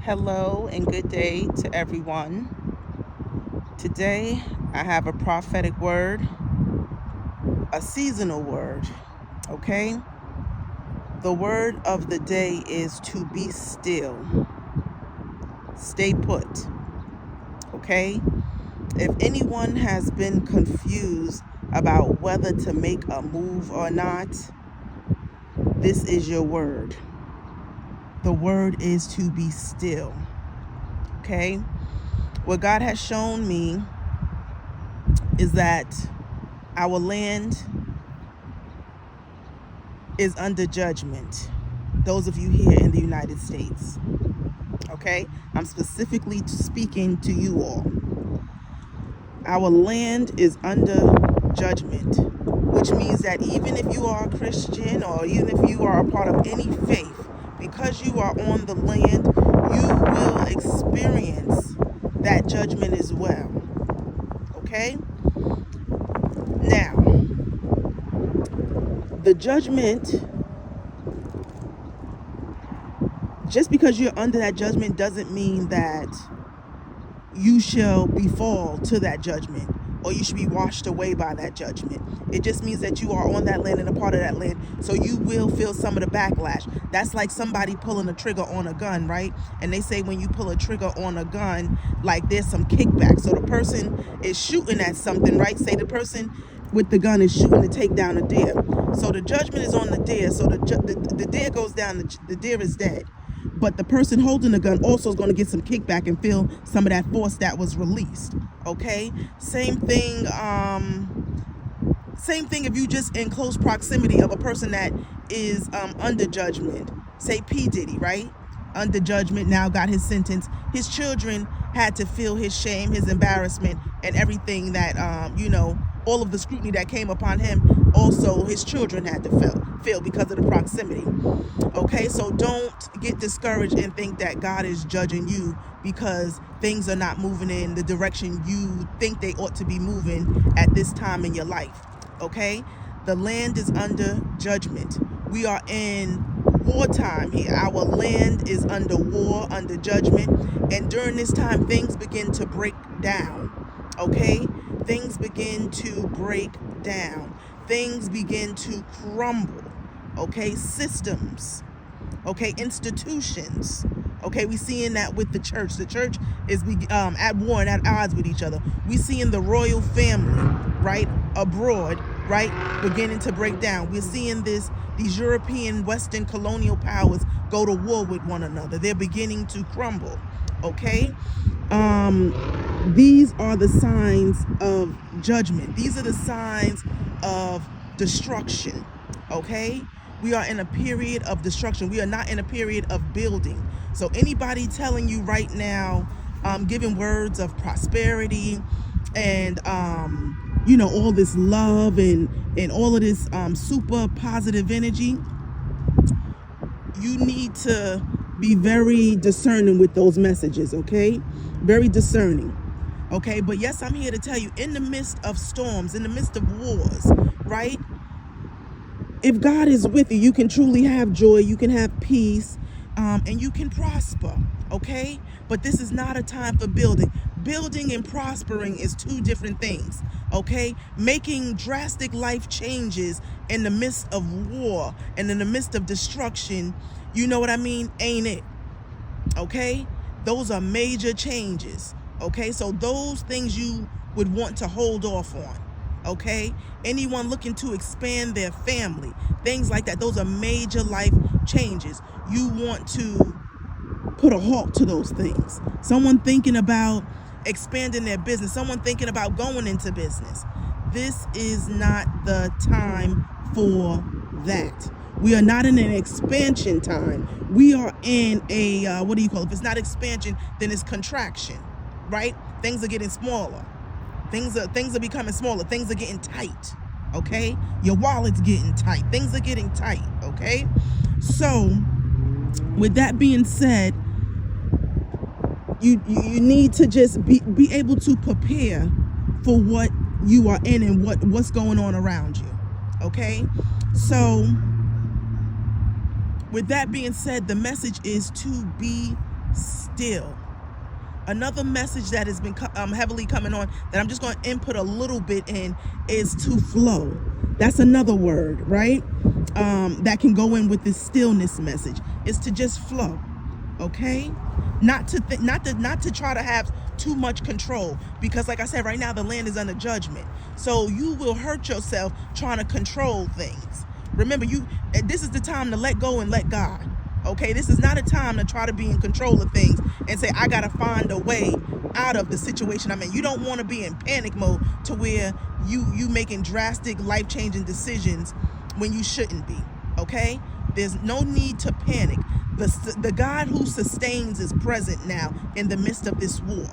Hello and good day to everyone. Today I have a prophetic word, a seasonal word, okay? The word of the day is to be still. Stay put, okay? If anyone has been confused about whether to make a move or not, this is your word. The word is to be still, okay? What God has shown me is that our land is under judgment. Those of you here in the United States, okay? I'm specifically speaking to you all. Our land is under judgment, which means that even if you are a Christian or even if you are a part of any faith, because you are on the land, you will experience that judgment as well, okay? Now, the judgment, just because you're under that judgment doesn't mean that you shall befall to that judgment or you should be washed away by that judgment. It just means that you are on that land and a part of that land, so you will feel some of the backlash. That's like somebody pulling a trigger on a gun, right? And they say when you pull a trigger on a gun, like there's some kickback. So the person is shooting at something, right? Say the person with the gun is shooting to take down a deer. So the judgment is on the deer. So the deer goes down, the deer is dead. But the person holding the gun also is going to get some kickback and feel some of that force that was released. Okay? Same thing if you just in close proximity of a person that is under judgment. Say P. Diddy, right? Under judgment, now got his sentence. His children had to feel his shame, his embarrassment, and everything that, all of the scrutiny that came upon him. Also, his children had to feel because of the proximity. Okay, so don't get discouraged and think that God is judging you because things are not moving in the direction you think they ought to be moving at this time in your life. Okay, the land is under judgment. We are in wartime here. Our land is under war, under judgment, and during this time things begin to break down. Okay, things begin to break down. Things begin to crumble. Okay, systems, okay, institutions. Okay, we seeing that with the church. The church is at war and at odds with each other. We seeing the royal family, right, abroad, right, beginning to break down. We're seeing these European Western colonial powers go to war with one another. They're beginning to crumble. Okay, these are the signs of judgment. These are the signs of destruction. Okay, we are in a period of destruction. We are not in a period of building. So anybody telling you right now, giving words of prosperity and all this love and all of this super positive energy, you need to be very discerning with those messages. Okay, very discerning. Okay, but yes, I'm here to tell you, in the midst of storms, in the midst of wars, right? If God is with you, you can truly have joy, you can have peace, and you can prosper, okay? But this is not a time for building. Building and prospering is two different things, okay? Making drastic life changes in the midst of war and in the midst of destruction, you know what I mean, ain't it, okay? Those are major changes, okay? So those things you would want to hold off on. Okay, anyone looking to expand their family, things like that, those are major life changes. You want to put a halt to those things. Someone thinking about expanding their business, someone thinking about going into business. This is not the time for that. We are not in an expansion time. We are in a, if it's not expansion, then it's contraction, right? Things are getting smaller. Things are becoming smaller. Things are getting tight, okay? Your wallet's getting tight. Things are getting tight, okay? So, with that being said, you need to just be able to prepare for what you are in and what's going on around you, okay? So, with that being said, the message is to be still. still. Another message that has been heavily coming on that I'm just going to input a little bit in is to flow. That's another word, right? That can go in with this stillness message, is to just flow. Okay, not to try to have too much control, because like I said, right now the land is under judgment, so you will hurt yourself trying to control things. Remember, this is the time to let go and let God. Okay, this is not a time to try to be in control of things and say, I gotta find a way out of the situation I'm in. You don't want to be in panic mode to where you making drastic, life-changing decisions when you shouldn't be. Okay, there's no need to panic. The God who sustains is present now in the midst of this war.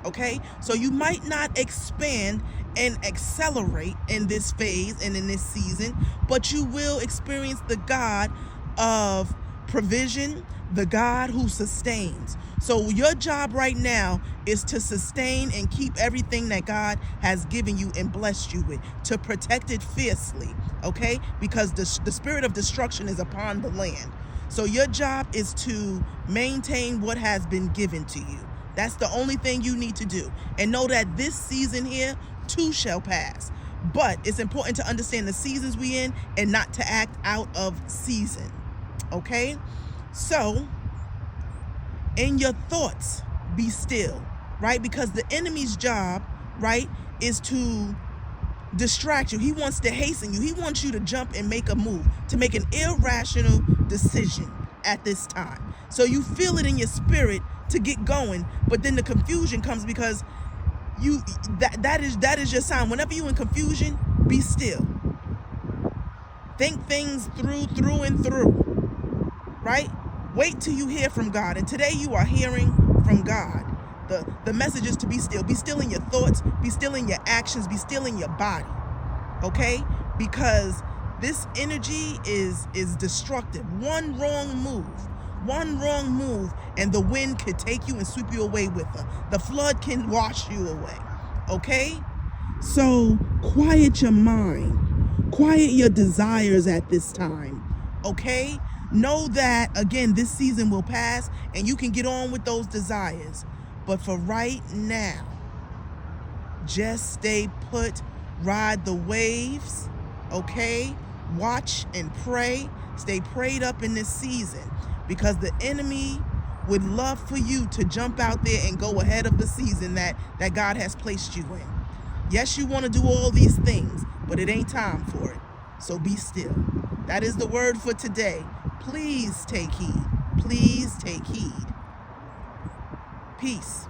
Okay, so you might not expand and accelerate in this phase and in this season, but you will experience the God of provision, the God who sustains. So your job right now is to sustain and keep everything that God has given you and blessed you with, to protect it fiercely, okay? Because the spirit of destruction is upon the land. So your job is to maintain what has been given to you. That's the only thing you need to do. And know that this season here too shall pass. But it's important to understand the seasons we in and not to act out of season. Okay? So, in your thoughts, be still, right? Because the enemy's job, right, is to distract you. He wants to hasten you. He wants you to jump and make a move, to make an irrational decision at this time. So you feel it in your spirit to get going, but then the confusion comes because that is your sign. Whenever you're in confusion, be still. Think things through and through, right? Wait till you hear from God. And today you are hearing from God. The message is to be still. Be still in your thoughts. Be still in your actions. Be still in your body. Okay? Because this energy is destructive. One wrong move, and the wind could take you and sweep you away with her. The flood can wash you away. Okay? So quiet your mind. Quiet your desires at this time. Okay? Know that, again, this season will pass and you can get on with those desires. But for right now, just stay put, ride the waves, okay? Watch and pray. Stay prayed up in this season, because the enemy would love for you to jump out there and go ahead of the season that God has placed you in. Yes, you want to do all these things, but it ain't time for it. So be still. That is the word for today. Please take heed. Please take heed. Peace.